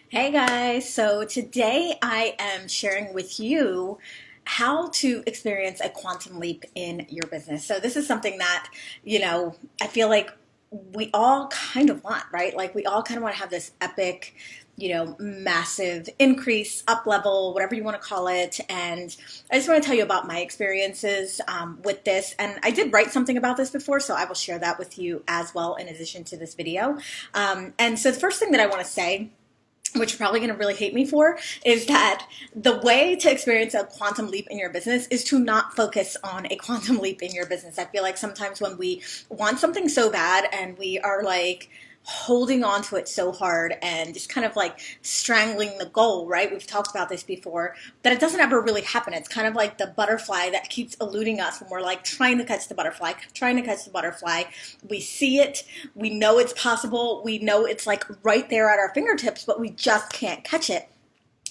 Hey guys, so today I am sharing with you how to experience a quantum leap in your business. So this is something that, I feel like we all kind of want, right? Like we all kind of want to have this epic, massive increase, up level, whatever you want to call it. And I just want to tell you about my experiences with this. And I did write something about this before, so I will share that with you as well in addition to this video. And so the first thing that I want to say, which you're probably going to really hate me for, is that the way to experience a quantum leap in your business is to not focus on a quantum leap in your business. I feel like sometimes when we want something so bad and we are like holding on to it so hard and just kind of like strangling the goal, right? We've talked about this before, that it doesn't ever really happen. It's kind of like the butterfly that keeps eluding us when we're like trying to catch the butterfly, trying to catch the butterfly. We see it, we know it's possible, we know it's like right there at our fingertips, but we just can't catch it.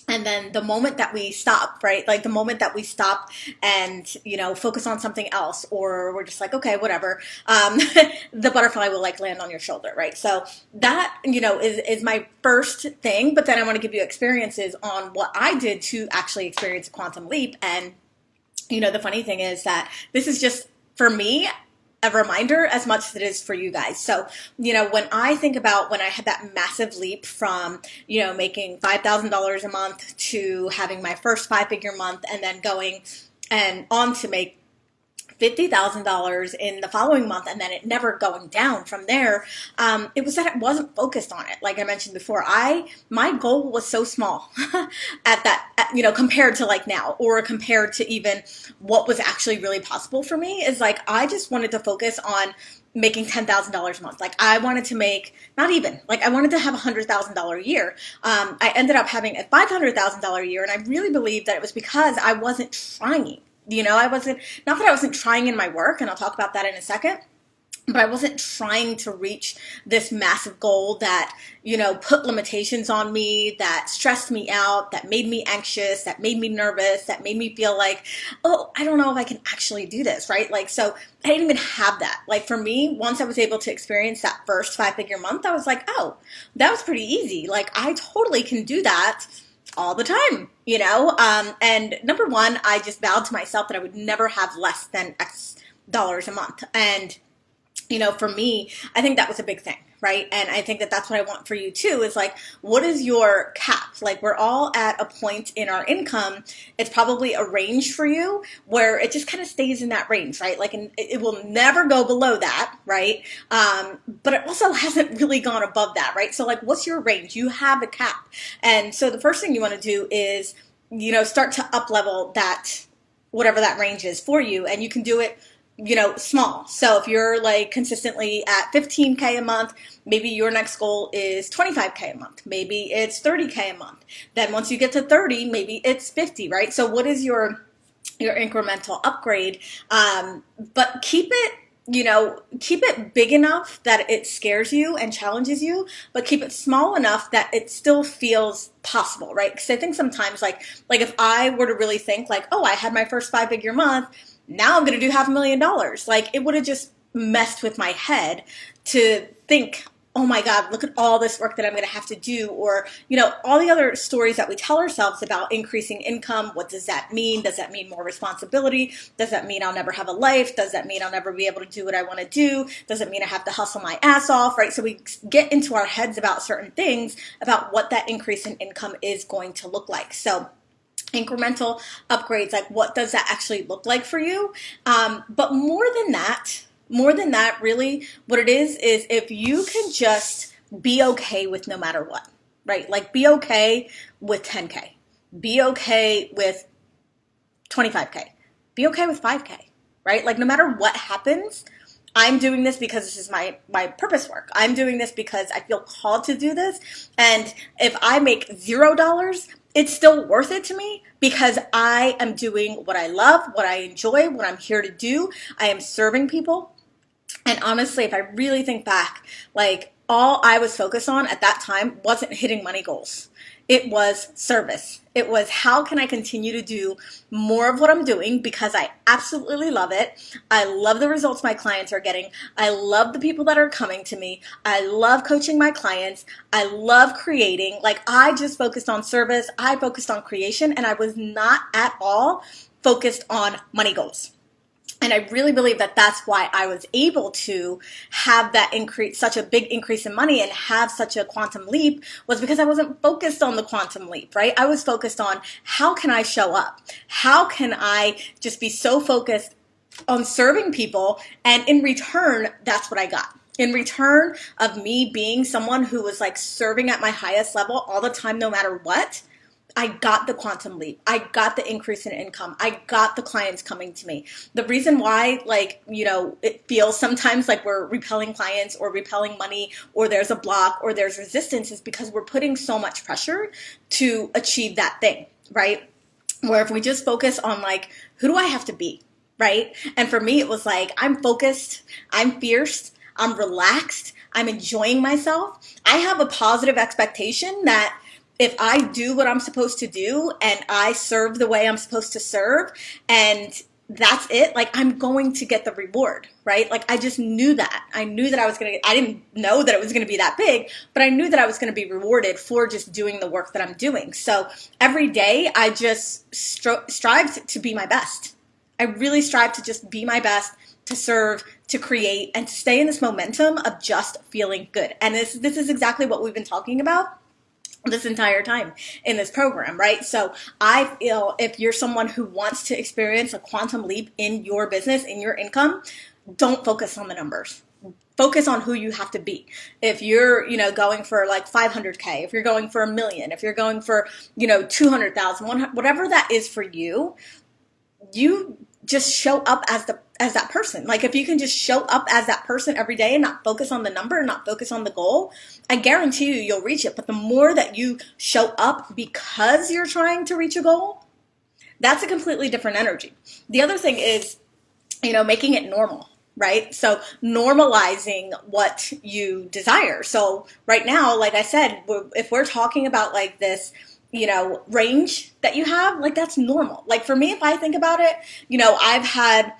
And then the moment that we stop, right? Like the moment that we stop and, focus on something else, or we're just like, okay, whatever, the butterfly will like land on your shoulder, right? So that, is my first thing. But then I want to give you experiences on what I did to actually experience a quantum leap. And, the funny thing is that this is just for me, a reminder as much as it is for you guys. So, when I think about when I had that massive leap from, making $5,000 a month to having my first five-figure month and then going and on to make $50,000 in the following month and then it never going down from there, it was that it wasn't focused on it. Like I mentioned before, my goal was so small compared to like now, or compared to even what was actually really possible for me, is like I just wanted to focus on making $10,000 a month. Like I wanted to make, not even, like I wanted to have $100,000 a year. I ended up having a $500,000 a year, and I really believe that it was because I wasn't trying. I wasn't, not that I wasn't trying in my work, and I'll talk about that in a second, but I wasn't trying to reach this massive goal that, put limitations on me, that stressed me out, that made me anxious, that made me nervous, that made me feel like, oh, I don't know if I can actually do this, right? Like, so I didn't even have that. Like for me, once I was able to experience that first five-figure month, I was like, oh, that was pretty easy. Like I totally can do that all the time, and number one, I just vowed to myself that I would never have less than X dollars a month. And, for me, I think that was a big thing, right? And I think that that's what I want for you too, is like, what is your cap? Like we're all at a point in our income. It's probably a range for you where it just kind of stays in that range, right? Like, and it will never go below that, right? But it also hasn't really gone above that, right? So like, what's your range? You have a cap. And so the first thing you want to do is, start to up level that, whatever that range is for you. And you can do it small. So if you're like consistently at 15K a month, maybe your next goal is 25K a month. Maybe it's 30K a month. Then once you get to 30, maybe it's 50, right? So what is your incremental upgrade? But keep it big enough that it scares you and challenges you, but keep it small enough that it still feels possible, right? Because I think sometimes like if I were to really think like, oh, I had my first five-figure month, now I'm going to do $500,000. Like it would have just messed with my head to think, oh my God, look at all this work that I'm going to have to do. Or, all the other stories that we tell ourselves about increasing income. What does that mean? Does that mean more responsibility? Does that mean I'll never have a life? Does that mean I'll never be able to do what I want to do? Does it mean I have to hustle my ass off, right? So we get into our heads about certain things, about what that increase in income is going to look like. So incremental upgrades, like what does that actually look like for you? But more than that, really what it is if you can just be okay with no matter what, right? Like be okay with 10K, be okay with 25K, be okay with 5K, right? Like no matter what happens, I'm doing this because this is my purpose work. I'm doing this because I feel called to do this. And if I make $0, it's still worth it to me because I am doing what I love, what I enjoy, what I'm here to do. I am serving people. And honestly, if I really think back, like all I was focused on at that time wasn't hitting money goals. It was service. It was, how can I continue to do more of what I'm doing, because I absolutely love it. I love the results my clients are getting. I love the people that are coming to me. I love coaching my clients. I love creating. Like, I just focused on service. I focused on creation, and I was not at all focused on money goals. And I really believe that that's why I was able to have that increase, such a big increase in money, and have such a quantum leap, was because I wasn't focused on the quantum leap, right? I was focused on, how can I show up? How can I just be so focused on serving people? And in return, that's what I got. In return of me being someone who was like serving at my highest level all the time, no matter what, I got the quantum leap. I got the increase in income. I got the clients coming to me. The reason why, like, it feels sometimes like we're repelling clients or repelling money, or there's a block or there's resistance, is because we're putting so much pressure to achieve that thing, right? Where if we just focus on, like, who do I have to be, right? And for me, it was like, I'm focused, I'm fierce, I'm relaxed, I'm enjoying myself. I have a positive expectation that if I do what I'm supposed to do and I serve the way I'm supposed to serve, and that's it, like, I'm going to get the reward, right? Like, I just knew that. I knew that I didn't know that it was going to be that big, but I knew that I was going to be rewarded for just doing the work that I'm doing. So every day I just strived to be my best. I really strived to just be my best, to serve, to create, and to stay in this momentum of just feeling good. And this is exactly what we've been talking about this entire time in this program, right? So I feel, if you're someone who wants to experience a quantum leap in your business, in your income, don't focus on the numbers. Focus on who you have to be. If you're, going for like 500K, if you're going for 1 million, if you're going for, 200,000, whatever that is for you, you just show up as that person. Like, if you can just show up as that person every day and not focus on the number and not focus on the goal, I guarantee you'll reach it. But the more that you show up because you're trying to reach a goal, that's a completely different energy. The other thing is, making it normal, right? So normalizing what you desire. So right now, like I said, if we're talking about like this, range that you have, like, that's normal. Like, for me, if I think about it, I've had,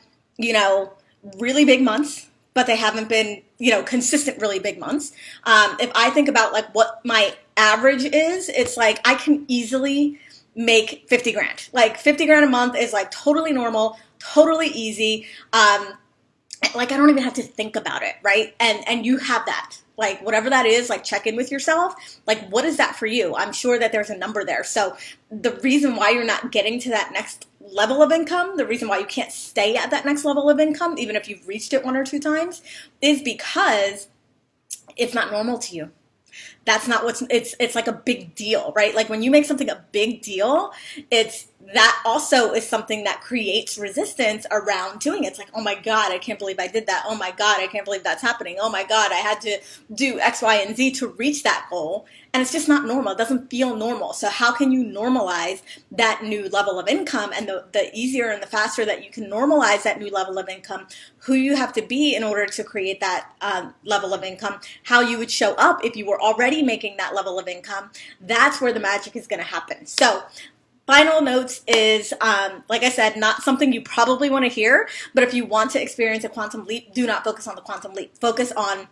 really big months, but they haven't been, consistent really big months. If I think about like what my average is, it's like I can easily make 50 grand. Like, 50 grand a month is like totally normal, totally easy. Like, I don't even have to think about it, right? And you have that. Like, whatever that is, like, check in with yourself. Like, what is that for you? I'm sure that there's a number there. So the reason why you're not getting to that next level of income, the reason why you can't stay at that next level of income, even if you've reached it 1 or 2 times, is because it's not normal to you. That's not it's like a big deal, right? Like, when you make something a big deal, that also is something that creates resistance around doing it. It's like, oh my God, I can't believe I did that. Oh my God, I can't believe that's happening. Oh my God, I had to do X, Y, and Z to reach that goal. And it's just not normal. It doesn't feel normal. So how can you normalize that new level of income? And the easier and the faster that you can normalize that new level of income, who you have to be in order to create that level of income, how you would show up if you were already making that level of income, that's where the magic is going to happen. So final notes is, like I said, not something you probably want to hear, but if you want to experience a quantum leap, do not focus on the quantum leap. Focus on,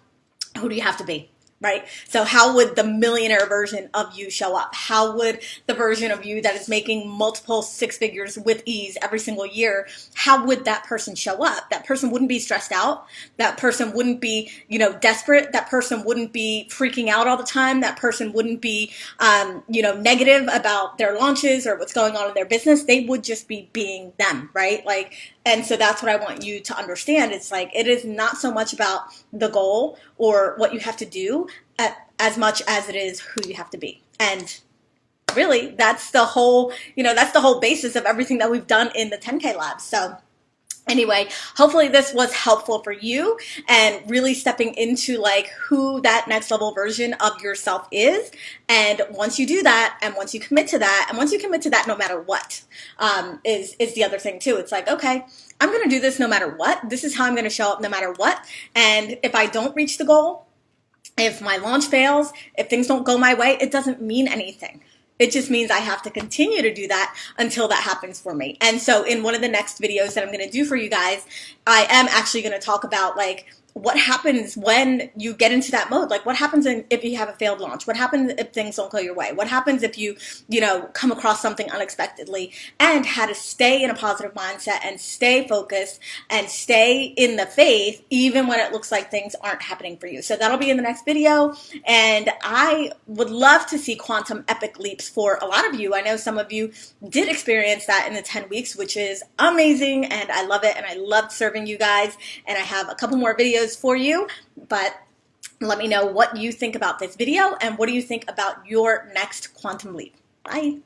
who do you have to be, right? So how would the millionaire version of you show up? How would the version of you that is making multiple 6 figures with ease every single year, how would that person show up? That person wouldn't be stressed out. That person wouldn't be, desperate. That person wouldn't be freaking out all the time. That person wouldn't be, negative about their launches or what's going on in their business. They would just be being them, right? Like, and so that's what I want you to understand. It's like, it is not so much about the goal or what you have to do as much as it is who you have to be. And really, that's the whole, that's the whole basis of everything that we've done in the 10K Lab. So anyway, hopefully this was helpful for you and really stepping into like who that next level version of yourself is. And once you do that, and once you commit to that, and once you commit to that no matter what, is the other thing too. It's like, okay, I'm going to do this no matter what. This is how I'm going to show up no matter what. And if I don't reach the goal, If my launch fails, if things don't go my way, it doesn't mean anything. It just means I have to continue to do that until that happens for me. And so in one of the next videos that I'm going to do for you guys, I am actually going to talk about like what happens when you get into that mode. Like what happens if you have a failed launch? What happens if things don't go your way? What happens if you come across something unexpectedly, and how to stay in a positive mindset and stay focused and stay in the faith even when it looks like things aren't happening for you. So that'll be in the next video. And I would love to see quantum epic leaps for a lot of you. I know some of you did experience that in the 10 weeks, which is amazing. And I love it. And I loved serving you guys. And I have a couple more videos for you, but let me know what you think about this video and what do you think about your next quantum leap. Bye.